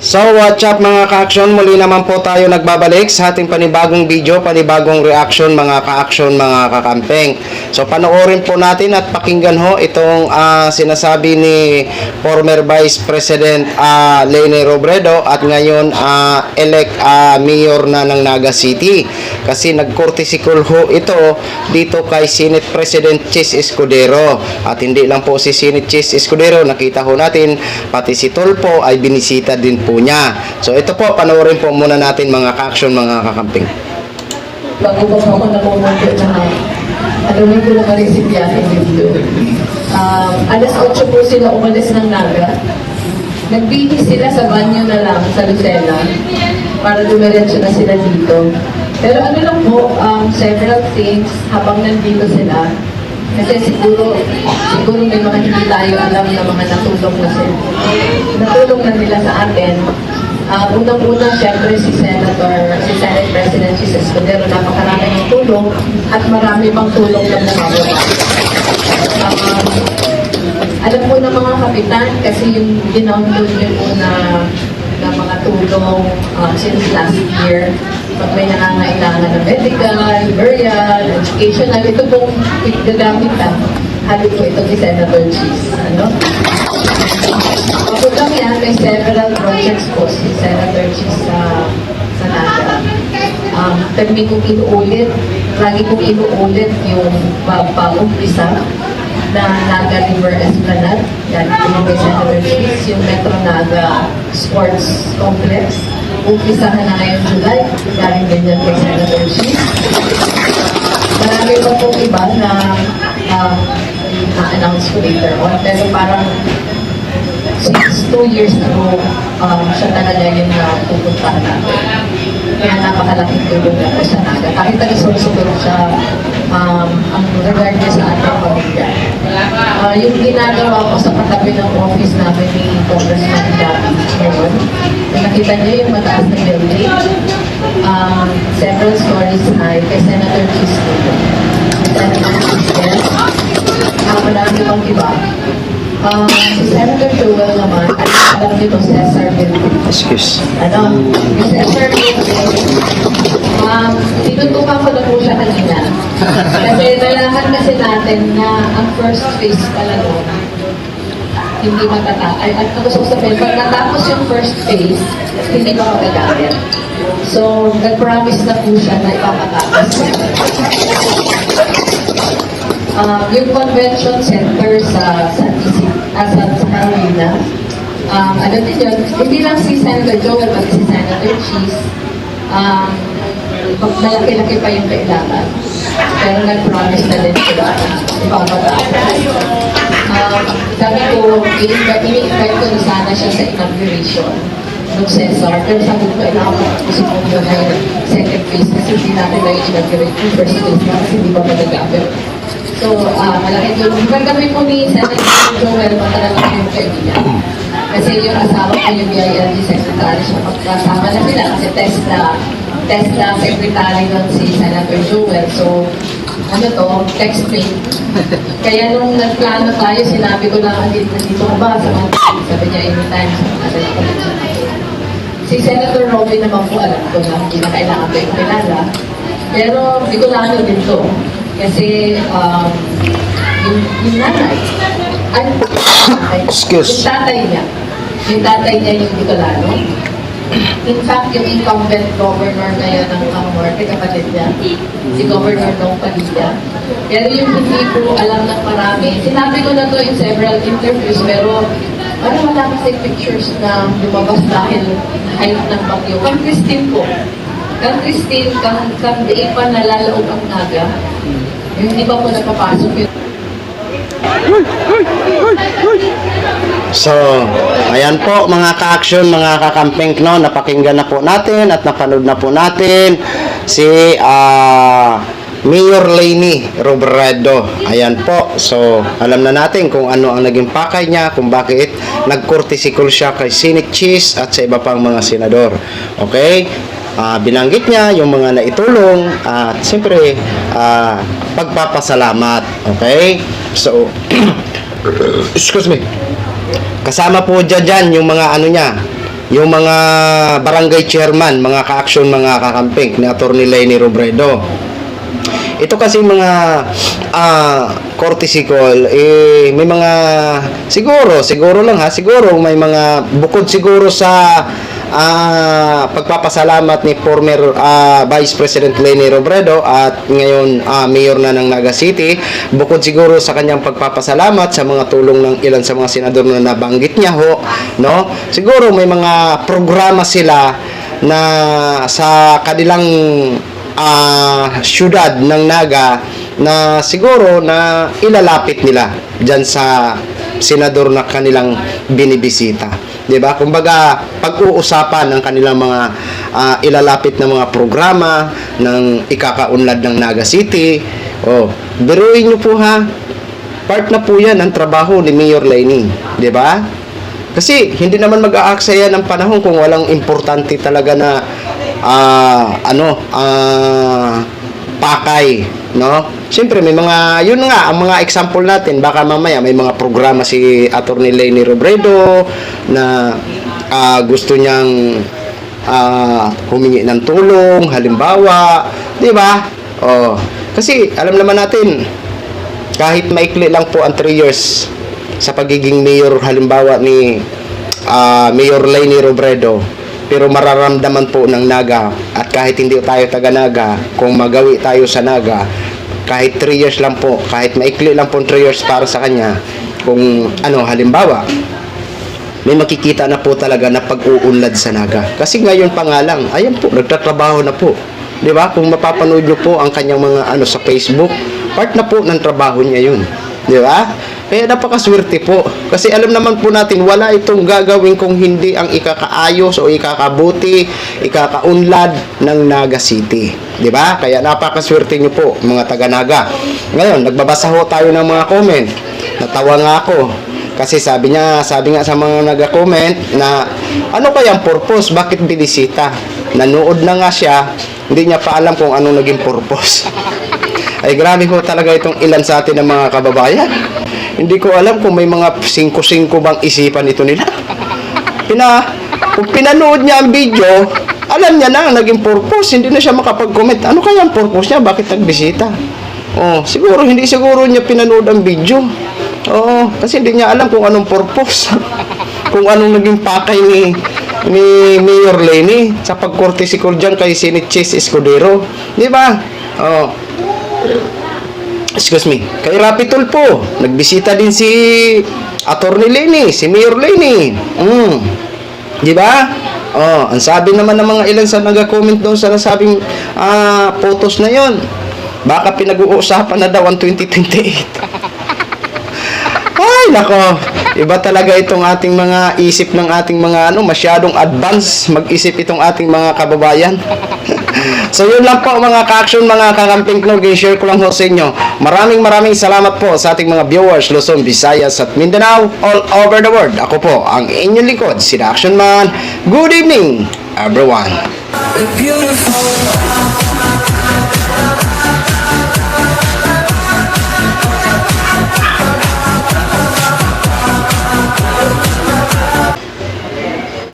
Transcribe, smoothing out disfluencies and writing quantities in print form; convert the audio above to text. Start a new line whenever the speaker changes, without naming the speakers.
So what's up mga ka-action, muli naman po tayo nagbabalik sa ating panibagong video, panibagong reaction mga ka-action, mga kakampeng. So panoorin po natin at pakinggan ho itong sinasabi ni former Vice President Leni Robredo at ngayon elect Mayor na ng Naga City. Kasi nag-courtesy call ho ito dito kay Senate President Chis Escudero. At hindi lang po si Senate Chis Escudero, nakita ho natin pati si Tolpo ay binisita din po niya. So ito po, panoorin po muna natin mga ka-action, mga kakamping.
Bago pa ako nakumunod na alam ko na resipiyate dito. Alas 8 po sila umalis ng Naga. Nagbihis sila sa banyo na lang sa Lucena para dumiretso na sila dito. Pero ano lang po, several things habang nandito sila. Kasi siguro may mga hindi tayo alam na mga natulong na sila. Natulong na nila sa atin. Unang-unang, syempre, si Senate President Chis Escudero, napakarami ng tulong at marami pang tulong na bumababa. Alam po ng mga kapitan, kasi yung ginownload niyo po na mga tulong since last year, pag may nangangailangan ng medical, burial, educational, ito pong gagamit na. Hali po ito ni Senator Chis. Kapag lang yan, may several projects po si Senator Chis sa Naga. Kami kong inuulit, lagi kong inuulit yung pag-umpisa na Naga River Esplanade. Yan, yung kay Senator Chis, yung Metro Naga Sports Complex. Umpisahan na ngayon July, galing din yan kay Senator Chis. Marami pa pong iba na na-announce ko later on, pero parang since 2 years ago, siya talaga yung pupuntahan natin. Kaya napakalaking tulong na po sa Naga. Kahit taga-susunod siya, ang regard niya sa ating pamilya. Yung ginagawa ko sa katabi ng office namin ni Congressman Gabby ngayon, nakita niyo yung mataas na building. Several stories high kay Senator Chis dito. Senator Chis din. Marami pang iba. Si Senator Joel naman, alam niyo itong Cesar Building.
Excuse.
Yung Cesar Building, tinutukan ko na po siya kanina. Kasi nalaman kasi natin na ang first phase talaga hindi matatapos. Ay, ang gusto ko sabihin, pag natapos yung first phase, hindi pa magagamit. So, nag-promise na po siya na ipapatapos. Yung convention center sa Carolina, ano din yun, hindi lang si Senator Joel, pati si Senator Chis, malaki-laki pa yung kailangan. Pero nag-promise na din sila ipapatapos. Sabi ko, ini-invite ko na sana siya sa inauguration ng Cesar. Pero sabi ko, kailangan ko kasi kung yun ay second phase kasi hindi natin na inaugurate yung first phase na kasi hindi pa magagamit. So, malaki yun. Gagawin po ni Senator Joel, matagal na yung kaibigan. Kasi yung asawa ko yung BILG Secretary, siya magkasama na sila kasi test na secretary nun si Senator Joel. So, text me. Kaya nung nagplano tayo, sinabi ko lang, nandito ka ba? Sabi niya, anytime. Si Senator Robin naman po, alam ko na, hindi na kailangan ko yung kilala. Pero, Bicolano din to. Kasi, yung nanay,
Excuse.
yung tatay niya yung Bicolano. In fact, yung incumbent governor ngayon ng Norte, kapatid niya, si Governor Dong Padilla. Pero yung hindi po alam ng marami, sinabi ko na to in several interviews, pero parang wala kasi pictures na lumabas dahil height ng bagyo. Kang Christine po. Kang Christine, kang diin pa nalalaog ang Naga. Yung hindi pa po napapasok yun.
So, ayan po mga ka-action, mga kakamping, no, napakinggan na po natin at napanood na po natin si Mayor Leni Robredo. Ayan po. So, alam na natin kung ano ang naging pakay niya, kung bakit nag-courtesy call siya kay Senate Chis at sa iba pang mga senador. Okay? Binanggit niya yung mga naitulong at siyempre pagpapasalamat. Okay? So, excuse me. Kasama po dyan yung mga ano niya, yung mga barangay chairman, mga ka-action, mga kakamping ni Atty. Leni Robredo. Ito kasi mga courtesy call, may mga siguro lang ha, siguro may mga bukod siguro sa pagpapasalamat ni former Vice President Leni Robredo at ngayon mayor na ng Naga City, bukod siguro sa kanyang pagpapasalamat sa mga tulong ng ilan sa mga senador na nabanggit niya ho, no? Siguro may mga programa sila na sa kanilang syudad ng Naga na siguro na ilalapit nila diyan sa senador na kanilang binibisita. 'Di ba? Kumbaga, pag-uusapan ng kanilang mga ilalapit na mga programa ng ikakaunlad ng Naga City. Oh, biruin niyo po ha. Part na po 'yan ng trabaho ni Mayor Leni, 'di ba? Kasi hindi naman mag-aaksaya ng panahon kung walang importante talaga na pakay, no? Siyempre may mga, yun nga, ang mga example natin, baka mamaya may mga programa si Atty. Leni Robredo na gusto niyang humingi ng tulong, halimbawa, di ba? Oh, kasi alam naman natin, kahit maikli lang po ang 3 years sa pagiging mayor, halimbawa ni Mayor Leni Robredo, pero mararamdaman po ng Naga at kahit hindi tayo taga Naga, kung magawi tayo sa Naga, kahit 3 years lang po, kahit maikli lang po 3 years para sa kanya, kung halimbawa, may makikita na po talaga na pag-uunlad sa Naga. Kasi ngayon pa nga lang, ayan po, nagtatrabaho na po. 'Di ba? Kung mapapanood niyo po ang kanyang mga sa Facebook, part na po ng trabaho niya 'yun. 'Di ba? Kaya napakaswerte po. Kasi alam naman po natin, wala itong gagawin kung hindi ang ikakaayos o ikakabuti, ikakaunlad ng Naga City. 'Di ba? Kaya napakaswerte niyo po, mga taga-Naga. Ngayon, nagbabasa ho tayo ng mga comment. Natawa nga ako. Kasi sabi nga sa mga nag-comment na ano kayang purpose? Bakit binisita? Nanood na nga siya, hindi niya pa alam kung anong naging purpose. Ay grabe ho talaga itong ilan sa atin ng mga kababayan. Hindi ko alam kung may mga 5-5 bang isipan ito nila. Kung pinanood niya ang video, alam niya na ang naging purpose. Hindi na siya makapag-comment. Ano kaya ang purpose niya? Bakit nagbisita? Oh, hindi siguro niya pinanood ang video. Oo, kasi hindi niya alam kung anong purpose. Kung anong naging pakay ni Mayor Leni sa pag-courtesy call dyan kay Senate Chase Escudero. Di ba? Oh. Excuse me. Kay Rapi Tulfo, nagbisita din si Atty. Leni, si Mayor Leni. Di ba? Oh, ang sabi naman ng mga ilan sa nag-comment doon sa nasabing photos na yon. Baka pinag-uusapan na daw ang 2028. Ay, nako. Iba talaga itong ating mga isip ng ating mga masyadong advance mag-isip itong ating mga kababayan. So yun lang po mga ka-action, mga kakamping klog, i-share ko lang ho sa inyo. Maraming salamat po sa ating mga viewers, Luzon, Visayas at Mindanao, all over the world. Ako po ang inyong likod, si The Action Man. Good evening, everyone.
Beautiful.